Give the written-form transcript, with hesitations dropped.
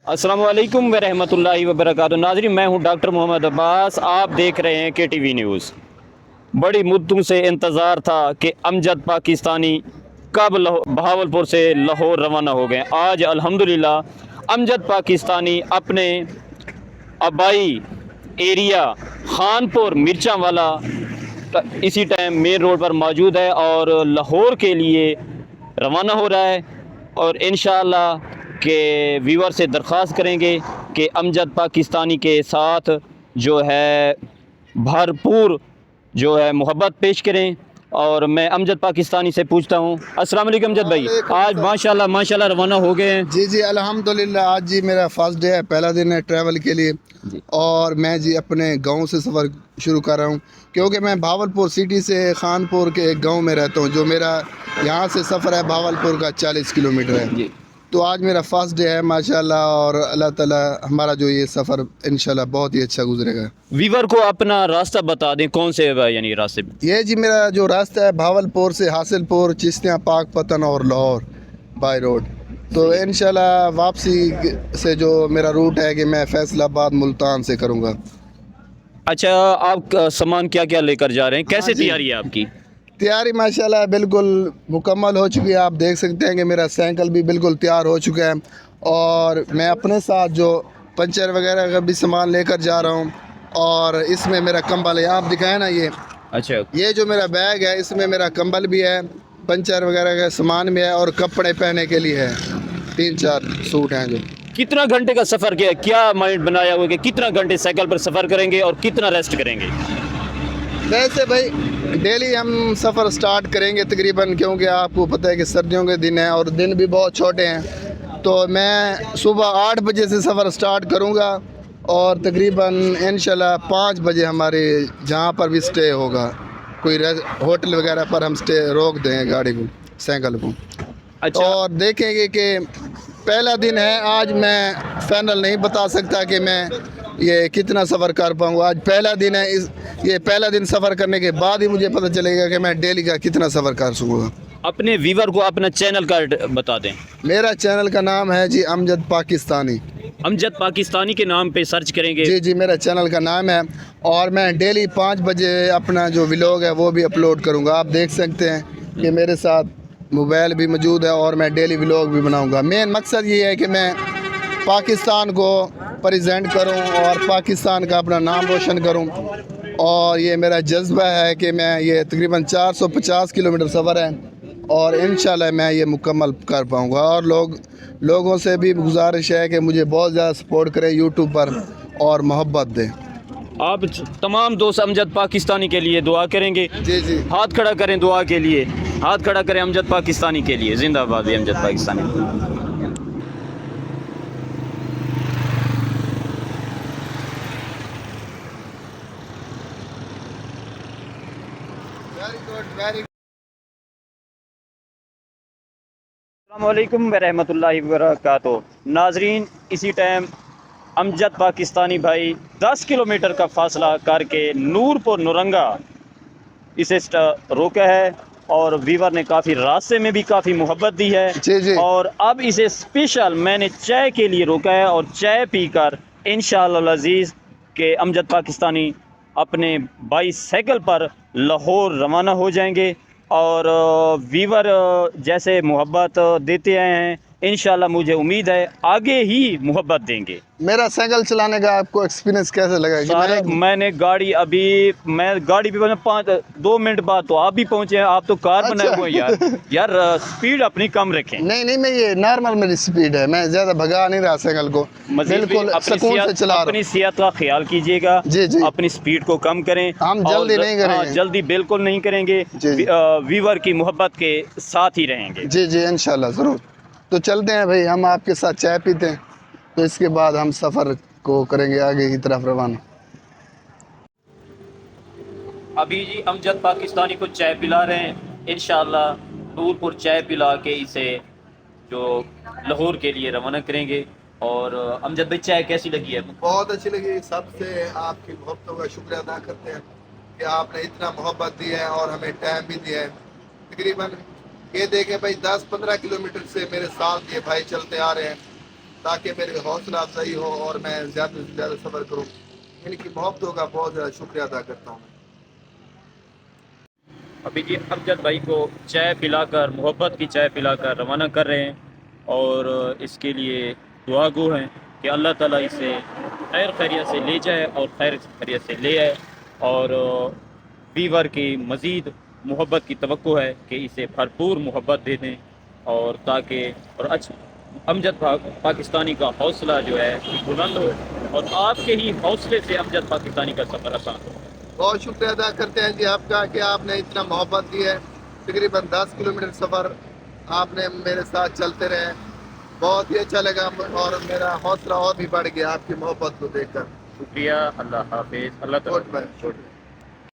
अस्सलाम वालेकुम वरहमतुल्लाहि वबरकातुहू। नाज़रीन, मैं हूं डॉक्टर मोहम्मद अब्बास। आप देख रहे हैं KTV न्यूज़। बड़ी मुद्दों से इंतज़ार था कि अमजद पाकिस्तानी कब बहावलपुर से लाहौर रवाना हो गए। आज अल्हम्दुलिल्लाह अमजद पाकिस्तानी अपने आबाई एरिया खानपुर मिर्चा वाला इसी टाइम मेन रोड पर मौजूद है और लाहौर के लिए रवाना हो रहा है। और इंशाअल्लाह के व्यूअर से दरख्वास्त करेंगे कि अमजद पाकिस्तानी के साथ जो है भरपूर जो है मोहब्बत पेश करें। और मैं अमजद पाकिस्तानी से पूछता हूँ, अस्सलाम वालेकुम अमजद भाई, आज माशाल्लाह रवाना हो गए हैं। जी जी अल्हम्दुलिल्लाह। आज जी मेरा फर्स्ट डे है, पहला दिन है ट्रैवल के लिए जी। और मैं जी अपने गांव से सफ़र शुरू कर रहा हूं, क्योंकि मैं भावलपुर सिटी से खानपुर के एक गांव में रहता हूं। जो मेरा यहां से सफ़र है भावलपुर का 40 किलोमीटर है। जी। तो आज मेरा फर्स्ट डे है माशाल्लाह, और अल्लाह ताला हमारा जो ये सफ़र इंशाल्लाह बहुत ही अच्छा गुजरेगा। व्यूअर को अपना रास्ता बता दें, कौन से यानी रास्ते में। ये जी मेरा जो रास्ता है भावलपुर से हासिलपुर, चिश्तियाँ, पाकपतन और लाहौर बाई रोड। तो इंशाल्लाह वापसी से जो मेरा रूट है कि मैं फैसलाबाद मुल्तान से करूँगा। अच्छा, आप सामान क्या क्या लेकर जा रहे हैं, कैसे जी। तैयारी है आपकी? तैयारी माशाल्लाह बिल्कुल मुकम्मल हो चुकी है। आप देख सकते हैं कि मेरा साइकिल भी बिल्कुल तैयार हो चुका है, और मैं अपने साथ जो पंचर वगैरह का भी सामान लेकर जा रहा हूँ। और इसमें मेरा कंबल है, आप दिखाएं ना, अच्छा। ये जो मेरा बैग है इसमें मेरा कंबल भी है, पंचर वगैरह का सामान भी है, और कपड़े पहनने के लिए है। 3-4 सूट हैं जो। कितना घंटे का सफ़र किया, क्या माइंड बनाया हुआ है कि कितना घंटे साइकिल पर सफ़र करेंगे और कितना रेस्ट करेंगे? वैसे भाई डेली हम सफ़र स्टार्ट करेंगे तकरीबन, क्योंकि आपको पता है कि सर्दियों के दिन हैं और दिन भी बहुत छोटे हैं। तो मैं सुबह 8 बजे से सफ़र स्टार्ट करूंगा और तकरीबन इंशाल्लाह 5 बजे हमारे जहां पर भी स्टे होगा, कोई होटल वगैरह पर हम स्टे रोक देंगे गाड़ी को, साइकिल को। अच्छा। और देखेंगे कि पहला दिन है आज, मैं फाइनल नहीं बता सकता कि मैं ये कितना सफ़र कर पाऊँगा। आज पहला दिन है, ये पहला दिन सफ़र करने के बाद ही मुझे पता चलेगा कि मैं डेली का कितना सफ़र कर सकूँगा। अपने व्यूअर को अपना चैनल का बता दें। मेरा चैनल का नाम है जी अमजद पाकिस्तानी। अमजद पाकिस्तानी के नाम पे सर्च करेंगे। जी जी मेरा चैनल का नाम है, और मैं डेली 5 बजे अपना जो व्लॉग है वो भी अपलोड करूँगा। आप देख सकते हैं कि मेरे साथ मोबाइल भी मौजूद है और मैं डेली व्लॉग भी बनाऊँगा। मेन मकसद ये है कि मैं पाकिस्तान को प्रेजेंट करूं और पाकिस्तान का अपना नाम रोशन करूं। और ये मेरा जज्बा है कि मैं ये तकरीबन 450 किलोमीटर सफ़र है, और इंशाल्लाह मैं ये मुकम्मल कर पाऊंगा। और लोगों से भी गुजारिश है कि मुझे बहुत ज़्यादा सपोर्ट करें यूट्यूब पर और मोहब्बत दें। आप तमाम दोस्त अमजद पाकिस्तानी के लिए दुआ करेंगे। जी जी हाथ खड़ा करें दुआ के लिए, हाथ खड़ा करें अमजद पाकिस्तानी के लिए। जिंदाबाद Amjad Pakistani. Very good very. अस्सलामुअलैकुम वरहमतुल्लाहि वबरकातुहू। नाजरीन, इसी टाइम अमजद पाकिस्तानी भाई 10 किलोमीटर का फासला करके नूरपुर नौरंगा इसे रोका है, और वीवर ने काफ़ी रास्ते में भी काफ़ी मोहब्बत दी है। जी जी और अब इसे स्पेशल मैंने चाय के लिए रोका है, और चाय पीकर इंशाअल्लाह अज़ीज़ के अमजद पाकिस्तानी अपने बाईसाइकिल पर लाहौर रवाना हो जाएंगे। और वीवर जैसे मोहब्बत देते आए हैं, इंशाअल्लाह मुझे उम्मीद है आगे ही मोहब्बत देंगे। मेरा साइकिल चलाने का आपको एक्सपीरियंस कैसे लगा? सारे मैंने गाड़ी अभी मैं गाड़ी पे 2 मिनट बाद तो आप भी पहुंचे हैं। आप तो कार बनाए हुए हैं यार। यार स्पीड अपनी कम रखें। नहीं मैं ये नॉर्मल मेरी स्पीड है, मैं ज़्यादा भगा नहीं रहा साइकिल को, बिल्कुल सुकून से चला रहा अपनी सेहत का ख्याल कीजिएगा। जी जी अपनी स्पीड को कम करें। हम जल्दी नहीं करेंगे। जल्दी बिल्कुल नहीं करेंगे। व्यूअर की मोहब्बत के साथ ही रहेंगे। जी जी इंशाल्लाह ज़रूर। तो चलते हैं भाई, हम आपके साथ चाय पीते हैं, तो इसके बाद हम सफ़र को करेंगे आगे की तरफ रवाना। अभी जी अमजद पाकिस्तानी को चाय पिला रहे हैं। इंशाअल्लाह नूरपुर चाय पिला के इसे जो लाहौर के लिए रवाना करेंगे। और अमजद भाई, चाय कैसी लगी है? बहुत अच्छी लगी। सबसे आपकी मोहब्बतों का शुक्रिया अदा करते हैं कि आपने इतना मोहब्बत दी है और हमें टाइम भी दिया है। तकरीबन ये देखें भाई 10-15 किलोमीटर से मेरे साथ ये भाई चलते आ रहे हैं, تاکہ میرے حوصلہ افزائی ہو اور میں زیادہ سے زیادہ سفر کروں. ان کی محبتوں کا بہت زیادہ شکریہ ادا کرتا ہوں. ابھی جی امجد بھائی کو چائے پلا کر، محبت کی چائے پلا کر روانہ کر رہے ہیں، اور اس کے لیے دعا گو ہیں کہ اللہ تعالیٰ اسے خیر خیریت سے لے جائے اور خیر خیریت سے لے آئے، اور ویور کی مزید محبت کی توقع ہے کہ اسے بھرپور محبت دے دیں، اور تاکہ اور امجد پاکستانی کا حوصلہ جو ہے بلند ہو، اور آپ کے ہی حوصلے سے امجد پاکستانی کا سفر آسان ہو. بہت شکریہ ادا کرتے ہیں جی آپ کا کہ آپ نے اتنا محبت دی ہے. تقریباً 10 کلومیٹر سفر آپ نے میرے ساتھ چلتے رہے. بہت ہی اچھا لگا اور میرا حوصلہ اور بھی بڑھ گیا آپ کی محبت کو دیکھ کر. شکریہ. اللہ حافظ. اللہ تعالیٰ. Good bye.